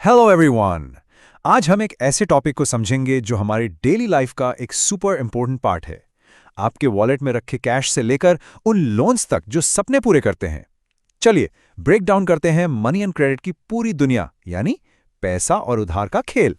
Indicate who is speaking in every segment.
Speaker 1: Hello everyone. आज हम एक ऐसे टॉपिक को समझेंगे जो हमारी डेली लाइफ का एक सुपर इंपॉर्टेंट पार्ट है। आपके वॉलेट में रखे कैश से लेकर उन लोन्स तक जो सपने पूरे करते हैं। चलिए ब्रेक डाउन करते हैं मनी एंड क्रेडिट की पूरी दुनिया, यानी पैसा और उधार का खेल।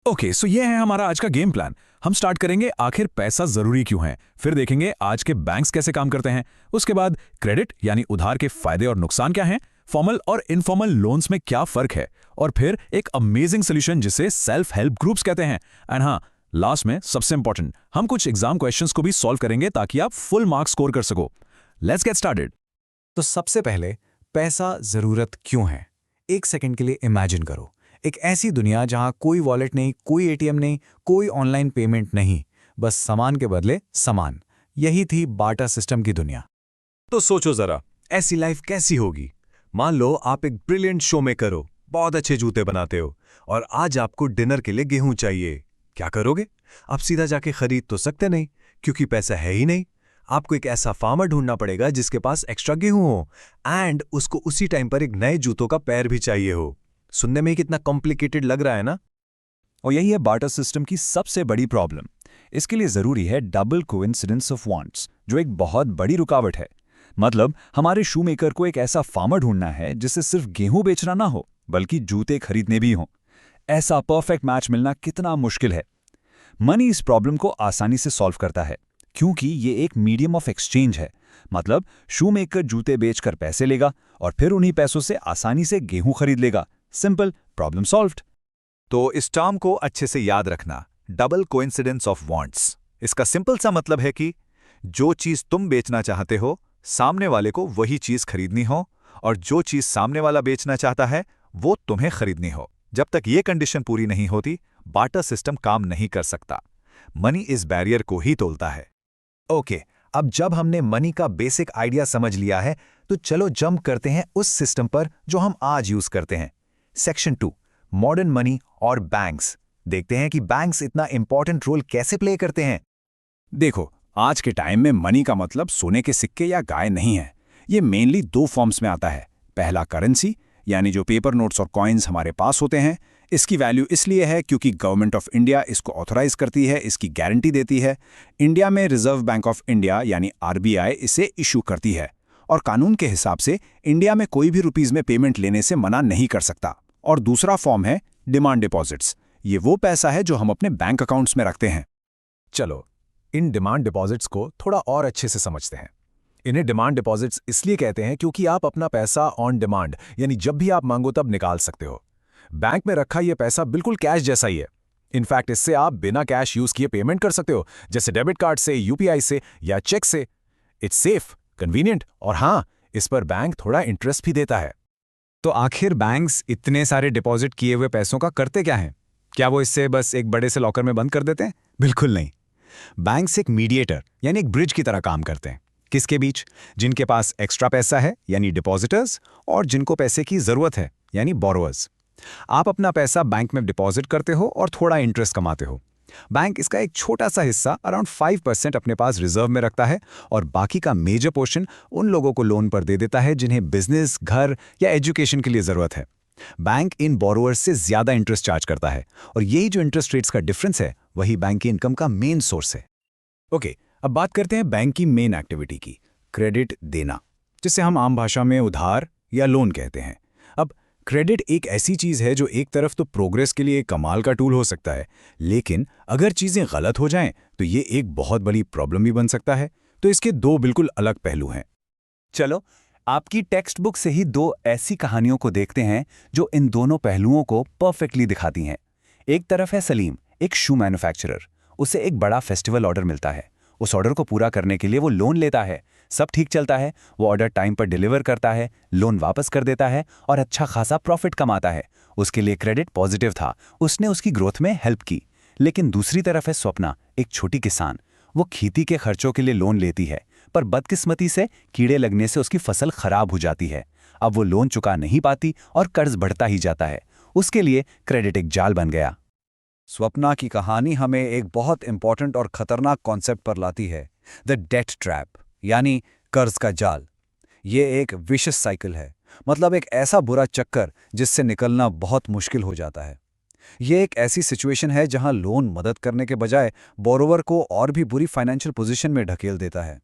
Speaker 2: ओके, सो ये है हमारा आज का गेम प्लान। हम स्टार्ट करेंगे आखिर पैसा जरूरी क्यों है, फिर देखेंगे आज के बैंक्स कैसे काम करते हैं, उसके बाद क्रेडिट यानी उधार के फायदे और नुकसान क्या हैं, फॉर्मल और इनफॉर्मल लोन्स में क्या फर्क है, और फिर एक अमेजिंग सोल्यूशन जिसे सेल्फ हेल्प ग्रुप्स कहते हैं। एंड हाँ, लास्ट में सबसे इंपॉर्टेंट, हम कुछ एग्जाम क्वेश्चंस को भी सॉल्व करेंगे ताकि आप फुल मार्क्स स्कोर कर सको। Let's get started.
Speaker 3: तो सबसे पहले पैसा जरूरत क्यों है? एक सेकंड के लिए इमेजिन करो, एक ऐसी दुनिया जहां कोई वॉलेट नहीं, कोई एटीएम नहीं, कोई ऑनलाइन पेमेंट नहीं, बस सामान के बदले सामान। यही थी बार्टर सिस्टम की दुनिया।
Speaker 4: तो सोचो जरा, ऐसी लाइफ कैसी होगी। मान लो आप एक ब्रिलियंट शो मेकर हो, बहुत अच्छे जूते बनाते हो, और आज आपको डिनर के लिए गेहूं चाहिए। क्या करोगे? आप सीधा जाके खरीद तो सकते नहीं, क्योंकि पैसा है ही नहीं। आपको एक ऐसा फार्मर ढूंढना पड़ेगा जिसके पास एक्स्ट्रा गेहूं हो, एंड उसको उसी टाइम पर एक नए जूतों का पैर भी चाहिए हो। सुनने में कितना कॉम्प्लिकेटेड लग रहा है ना?
Speaker 2: और यही है बार्टर सिस्टम की सबसे बड़ी प्रॉब्लम। इसके लिए जरूरी है डबल कोइंसिडेंस ऑफ वांट्स, जो एक बहुत बड़ी रुकावट है। मतलब हमारे शू मेकर को एक ऐसा फार्मर ढूंढना है जिससे सिर्फ गेहूं बेचना ना हो, बल्कि जूते खरीदने भी हों। ऐसा परफेक्ट मैच मिलना कितना मुश्किल है। मनी इस प्रॉब्लम को आसानी से सॉल्व करता है, क्योंकि ये एक मीडियम ऑफ एक्सचेंज है। मतलब शू मेकर जूते बेचकर पैसे लेगा और फिर उन्हीं पैसों से आसानी से गेहूं खरीद लेगा। Simple, problem solved.
Speaker 4: तो इस टर्म को अच्छे से याद रखना, डबल कोइंसिडेंस ऑफ वांट्स। इसका सिंपल सा मतलब है कि जो चीज तुम बेचना चाहते हो, सामने वाले को वही चीज खरीदनी हो, और जो चीज सामने वाला बेचना चाहता है वो तुम्हें खरीदनी हो। जब तक ये कंडीशन पूरी नहीं होती, बार्टर सिस्टम काम नहीं कर सकता। मनी इस बैरियर को ही तोलता है।
Speaker 3: ओके, अब जब हमने मनी का बेसिक आइडिया समझ लिया है, तो चलो जंप करते हैं उस सिस्टम पर जो हम आज यूज करते हैं। सेक्शन 2, मॉडर्न मनी और बैंक्स। देखते हैं कि बैंक्स इतना इंपॉर्टेंट रोल कैसे प्ले करते हैं।
Speaker 2: देखो, आज के टाइम में मनी का मतलब सोने के सिक्के या गाय नहीं है। ये मेनली दो फॉर्म्स में आता है। पहला करेंसी, यानी जो पेपर नोट्स और कॉइन्स हमारे पास होते हैं। इसकी वैल्यू इसलिए है क्योंकि गवर्नमेंट ऑफ इंडिया इसको ऑथराइज करती है, इसकी गारंटी देती है। इंडिया में रिजर्व बैंक ऑफ इंडिया यानी आरबीआई इसे इशू करती है, और कानून के हिसाब से इंडिया में कोई भी रुपीज में पेमेंट लेने से मना नहीं कर सकता। और दूसरा फॉर्म है डिमांड डिपॉजिट्स। ये वो पैसा है जो हम अपने बैंक अकाउंट्स में रखते हैं।
Speaker 3: चलो इन डिमांड डिपॉजिट्स को थोड़ा और अच्छे से समझते हैं। इन्हें डिमांड डिपॉजिट्स इसलिए कहते हैं क्योंकि आप अपना पैसा ऑन डिमांड, यानी जब भी आप मांगो तब निकाल सकते हो। बैंक में रखा यह पैसा बिल्कुल कैश जैसा ही है। इनफैक्ट इससे आप बिना कैश यूज किए पेमेंट कर सकते हो, जैसे डेबिट कार्ड से, यूपीआई से या चेक से। इट्स सेफ, कन्वीनियंट, और हाँ, इस पर बैंक थोड़ा इंटरेस्ट भी देता है।
Speaker 5: तो आखिर बैंक्स इतने सारे डिपॉजिट किए हुए पैसों का करते क्या हैं? क्या वो इससे बस एक बड़े से लॉकर में बंद कर देते हैं? बिल्कुल नहीं। बैंक्स एक मीडिएटर यानी एक ब्रिज की तरह काम करते हैं। किसके बीच? जिनके पास एक्स्ट्रा पैसा है यानी डिपॉजिटर्स, और जिनको पैसे की जरूरत है यानी बोरोअर्स। आप अपना पैसा बैंक में डिपॉजिट करते हो और थोड़ा इंटरेस्ट कमाते हो। बैंक इसका एक छोटा सा हिस्सा अराउंड 5% अपने पास रिजर्व में रखता है, और बाकी का मेजर पोर्शन उन लोगों को लोन पर दे देता है जिन्हें बिजनेस, घर या एजुकेशन के लिए जरूरत है। बैंक इन बोरोअर्स से ज्यादा इंटरेस्ट चार्ज करता है, और यही जो इंटरेस्ट रेट्स का डिफरेंस है वही बैंक की इनकम का मेन सोर्स है।
Speaker 3: ओके, अब बात करते हैं बैंक की मेन एक्टिविटी की, क्रेडिट देना, जिसे हम आम भाषा में उधार या लोन कहते हैं। अब क्रेडिट एक ऐसी चीज है जो एक तरफ तो प्रोग्रेस के लिए कमाल का टूल हो सकता है, लेकिन अगर चीजें गलत हो जाएं तो ये एक बहुत बड़ी प्रॉब्लम भी बन सकता है। तो इसके दो बिल्कुल अलग पहलू हैं।
Speaker 2: चलो आपकी टेक्स्ट बुक से ही दो ऐसी कहानियों को देखते हैं जो इन दोनों पहलुओं को परफेक्टली दिखाती हैं। एक तरफ है सलीम, एक शू मैन्युफैक्चरर। उसे एक बड़ा फेस्टिवल ऑर्डर मिलता है। उस ऑर्डर को पूरा करने के लिए वो लोन लेता है। सब ठीक चलता है, वो ऑर्डर टाइम पर डिलीवर करता है, लोन वापस कर देता है और अच्छा खासा प्रॉफिट कमाता है। उसके लिए क्रेडिट पॉजिटिव था, उसने उसकी ग्रोथ में हेल्प की। लेकिन दूसरी तरफ है स्वप्ना, एक छोटी किसान। वो खेती के खर्चों के लिए लोन लेती है, पर बदकिस्मती से कीड़े लगने से उसकी फसल खराब हो जाती है। अब वो लोन चुका नहीं पाती और कर्ज बढ़ता ही जाता है। उसके लिए क्रेडिट एक जाल बन गया।
Speaker 6: स्वप्ना की कहानी हमें एक बहुत इंपॉर्टेंट और खतरनाक कॉन्सेप्ट पर लाती है, द डेट ट्रैप, यानी कर्ज का जाल। ये एक विशियस साइकिल है। मतलब एक ऐसा बुरा चक्कर जिससे निकलना बहुत मुश्किल हो जाता है। ये एक ऐसी सिचुएशन है जहां लोन मदद करने के बजाय बोरोवर को और भी बुरी फाइनेंशियल पोजीशन में ढकेल देता है।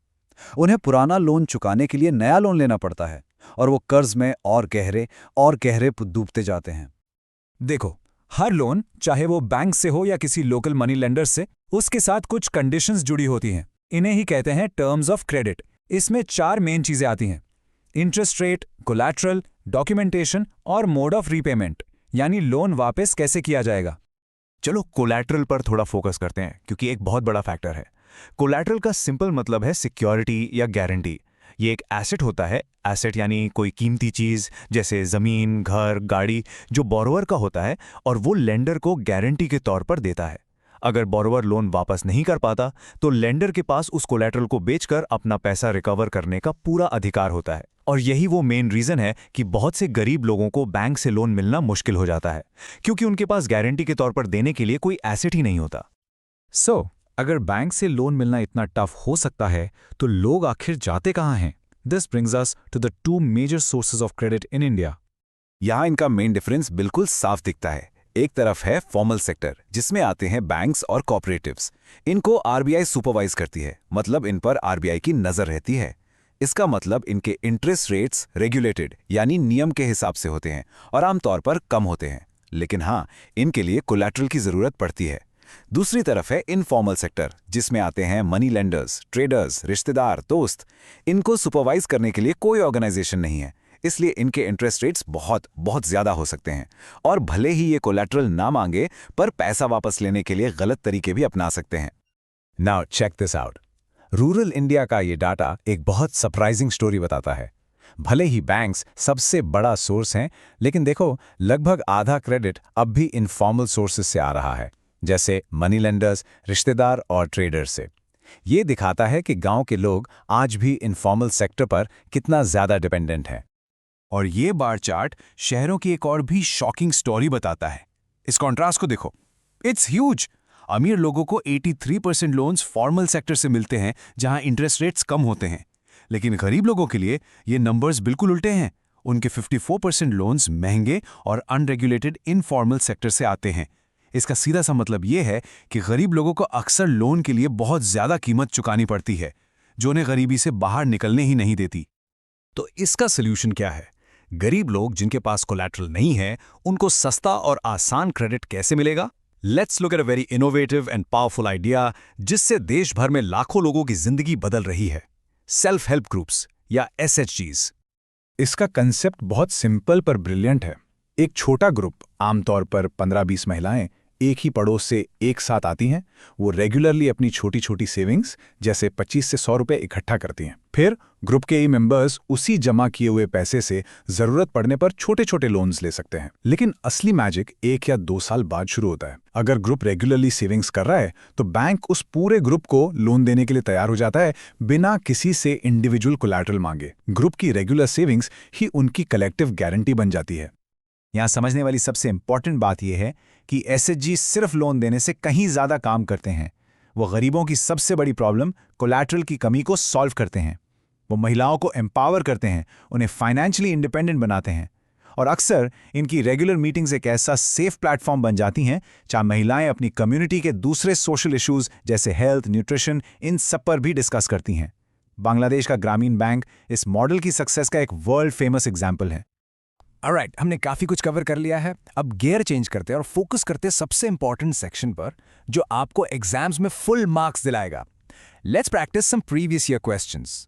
Speaker 6: उन्हें पुराना लोन चुकाने के लिए नया लोन लेना पड़ता है और वो कर्ज में और गहरे डूबते जाते हैं।
Speaker 3: देखो, हर लोन, चाहे वो बैंक से हो या किसी लोकल मनी लेंडर से, उसके साथ कुछ कंडीशंस जुड़ी होती हैं। इन्हें ही कहते हैं टर्म्स ऑफ क्रेडिट। इसमें 4 मेन चीजें आती हैं: इंटरेस्ट रेट, कोलैटरल, डॉक्यूमेंटेशन और मोड ऑफ रीपेमेंट, यानी लोन वापस कैसे किया जाएगा।
Speaker 4: चलो कोलैटरल पर थोड़ा फोकस करते हैं, क्योंकि एक बहुत बड़ा फैक्टर है। कोलैटरल का सिंपल मतलब है सिक्योरिटी या गारंटी। ये एक एसेट होता है। एसेट यानी कोई कीमती चीज, जैसे जमीन, घर, गाड़ी, जो बोरोवर का होता है और वो लेंडर को गारंटी के तौर पर देता है। अगर बोरोवर लोन वापस नहीं कर पाता तो लेंडर के पास उस कोलैटरल को बेचकर अपना पैसा रिकवर करने का पूरा अधिकार होता है। और यही वो मेन रीजन है कि बहुत से गरीब लोगों को बैंक से लोन मिलना मुश्किल हो जाता है, क्योंकि उनके पास गारंटी के तौर पर देने के लिए कोई एसेट ही नहीं होता।
Speaker 3: अगर बैंक से लोन मिलना इतना टफ हो सकता है तो लोग आखिर जाते कहाँ हैं? This brings us to the 2 major sources of credit in India.
Speaker 2: यहाँ इनका मेन डिफरेंस बिल्कुल साफ दिखता है। एक तरफ है फॉर्मल सेक्टर, जिसमें आते हैं बैंक्स और कॉर्पोरेटिव्स। इनको आरबीआई सुपरवाइज करती है, मतलब इन पर आरबीआई की नजर रहती है। इसका मतलब इनके इंटरेस्ट रेट्स रेगुलेटेड यानी नियम के हिसाब से होते हैं और आमतौर पर कम होते हैं, लेकिन हाँ, इनके लिए कोलैटरल की जरूरत पड़ती है। दूसरी तरफ है इनफॉर्मल सेक्टर, जिसमें आते हैं मनी लेंडर्स, ट्रेडर्स, रिश्तेदार, दोस्त। इनको सुपरवाइज करने के लिए कोई ऑर्गेनाइजेशन नहीं है, इसलिए इनके इंटरेस्ट रेट्स बहुत ज्यादा हो सकते हैं। और भले ही ये कोलैटरल ना मांगे, पर पैसा वापस लेने के लिए गलत तरीके भी अपना सकते हैं।
Speaker 3: Now check this out. Rural India का ये डाटा एक बहुत सरप्राइजिंग स्टोरी बताता है। भले ही बैंक्स सबसे बड़ा सोर्स हैं, लेकिन देखो, लगभग आधा क्रेडिट अब भी इनफॉर्मल सोर्सेज से आ रहा है, जैसे मनी लेंडर्स, रिश्तेदार और ट्रेडर्स से। ये दिखाता है कि गांव के लोग आज भी इनफॉर्मल सेक्टर पर कितना ज्यादा डिपेंडेंट हैं।
Speaker 5: और ये बार चार्ट शहरों की एक और भी शॉकिंग स्टोरी बताता है। इस कॉन्ट्रास्ट को देखो, इट्स ह्यूज। अमीर लोगों को 83% लोन्स फॉर्मल सेक्टर से मिलते हैं, जहां इंटरेस्ट रेट्स कम होते हैं। लेकिन गरीब लोगों के लिए ये नंबर्स बिल्कुल उल्टे हैं। उनके 54% लोन्स महंगे और अनरेगुलेटेड इनफॉर्मल सेक्टर से आते हैं। इसका सीधा सा मतलब ये है कि गरीब लोगों को अक्सर लोन के लिए बहुत ज्यादा कीमत चुकानी पड़ती है, जो उन्हें गरीबी से बाहर निकलने ही नहीं देती।
Speaker 3: तो इसका सॉल्यूशन क्या है? गरीब लोग जिनके पास कोलैटरल नहीं है, उनको सस्ता और आसान क्रेडिट कैसे मिलेगा? Let's look at a very innovative and powerful idea, जिससे देश भर में लाखों लोगों की जिंदगी बदल रही है। सेल्फ हेल्प ग्रुप्स या SHGs। इसका कंसेप्ट बहुत सिंपल पर ब्रिलियंट है। एक छोटा ग्रुप, आमतौर पर 15-20 महिलाएं, एक ही पड़ोस से एक साथ आती हैं। वो रेगुलरली अपनी छोटी छोटी सेविंग्स जैसे 25 से 100 रुपए इकट्ठा करती हैं। फिर ग्रुप के ही मेंबर्स उसी जमा किए हुए पैसे से जरूरत पड़ने पर छोटे छोटे लोन्स ले सकते हैं। लेकिन असली मैजिक 1 या 2 साल बाद शुरू होता है। अगर ग्रुप रेगुलरली सेविंग्स कर रहा है तो बैंक उस पूरे ग्रुप को लोन देने के लिए तैयार हो जाता है, बिना किसी से इंडिविजुअल कोलैटरल मांगे। ग्रुप की रेगुलर सेविंग्स ही उनकी कलेक्टिव गारंटी बन जाती है।
Speaker 5: यहाँ समझने वाली सबसे इंपॉर्टेंट बात यह है कि SHG सिर्फ लोन देने से कहीं ज्यादा काम करते हैं। वो गरीबों की सबसे बड़ी प्रॉब्लम कोलैटरल की कमी को सॉल्व करते हैं। वो महिलाओं को एम्पावर करते हैं, उन्हें फाइनेंशियली इंडिपेंडेंट बनाते हैं। और अक्सर इनकी रेगुलर मीटिंग्स एक ऐसा सेफ प्लेटफॉर्म बन जाती हैं जहां महिलाएं अपनी कम्युनिटी के दूसरे सोशल इश्यूज जैसे हेल्थ, न्यूट्रिशन, इन सब पर भी डिस्कस करती हैं। बांग्लादेश का ग्रामीण बैंक इस मॉडल की सक्सेस का एक वर्ल्ड फेमस एग्जाम्पल है।
Speaker 3: ऑलराइट, हमने काफी कुछ कवर कर लिया है। अब गियर चेंज करते हैं और फोकस करते हैं सबसे इंपॉर्टेंट सेक्शन पर, जो आपको एग्जाम्स में फुल मार्क्स दिलाएगा। Let's practise some previous year questions.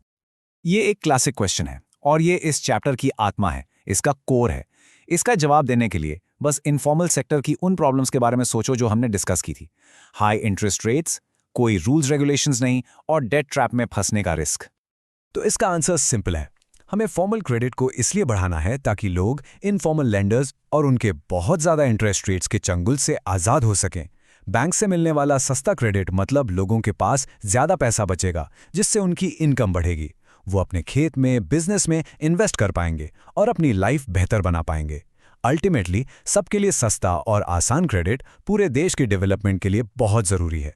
Speaker 3: ये एक क्लासिक क्वेश्चन है और ये इस चैप्टर की आत्मा है, इसका कोर है। इसका जवाब देने के लिए बस इनफॉर्मल सेक्टर की उन प्रॉब्लम्स के बारे में सोचो जो हमने डिस्कस की थी। हाई इंटरेस्ट रेट्स, कोई रूल्स रेगुलेशंस नहीं और डेट ट्रैप में फंसने का रिस्क।
Speaker 4: तो इसका आंसर सिंपल है। हमें फॉर्मल क्रेडिट को इसलिए बढ़ाना है ताकि लोग इनफॉर्मल लेंडर्स और उनके बहुत ज़्यादा इंटरेस्ट रेट्स के चंगुल से आज़ाद हो सकें। बैंक से मिलने वाला सस्ता क्रेडिट मतलब लोगों के पास ज़्यादा पैसा बचेगा, जिससे उनकी इनकम बढ़ेगी। वो अपने खेत में, बिजनेस में इन्वेस्ट कर पाएंगे और अपनी लाइफ बेहतर बना पाएंगे। अल्टीमेटली सबके लिए सस्ता और आसान क्रेडिट पूरे देश के डेवलपमेंट के लिए बहुत ज़रूरी है।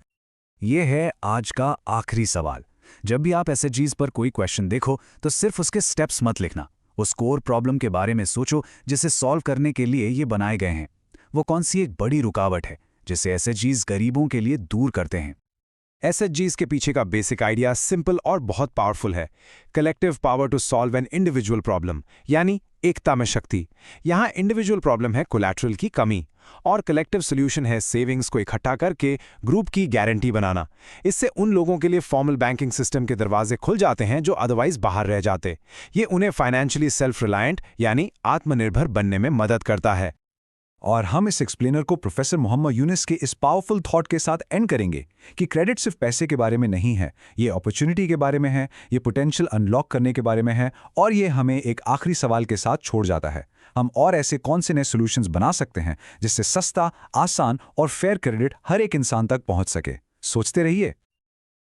Speaker 5: ये है आज का आखिरी सवाल। जब भी आप SHGs पर कोई क्वेश्चन देखो तो सिर्फ उसके स्टेप्स मत लिखना,
Speaker 6: उस कोर प्रॉब्लम के बारे में सोचो जिसे सॉल्व करने के लिए ये बनाए गए हैं। वो कौन सी एक बड़ी रुकावट है जिसे एसएचजीज गरीबों के लिए दूर करते हैं।
Speaker 1: एसएचजीज के पीछे का बेसिक आइडिया सिंपल और बहुत पावरफुल है। Collective power to solve an individual problem, यानी एकता में शक्ति। यहाँ इंडिविजुअल प्रॉब्लम है कोलैटरल की कमी और कलेक्टिव सॉल्यूशन है सेविंग्स को इकट्ठा करके ग्रुप की गारंटी बनाना। इससे उन लोगों के लिए फॉर्मल बैंकिंग सिस्टम के दरवाजे खुल जाते हैं जो अदरवाइज बाहर रह जाते। ये उन्हें फाइनेंशियली सेल्फ रिलायंट यानी आत्मनिर्भर बनने में मदद करता है।
Speaker 3: और हम इस एक्सप्लेनर को प्रोफेसर मोहम्मद यूनिस के इस पावरफुल थॉट के साथ एंड करेंगे कि क्रेडिट सिर्फ पैसे के बारे में नहीं है, ये अपॉर्चुनिटी के बारे में है, ये पोटेंशियल अनलॉक करने के बारे में है, और ये हमें एक आखिरी सवाल के साथ छोड़ जाता है। हम और ऐसे कौन से नए सॉल्यूशंस बना सकते हैं जिससे सस्ता, आसान और फेयर क्रेडिट हर एक इंसान तक पहुंच सके। सोचते रहिए।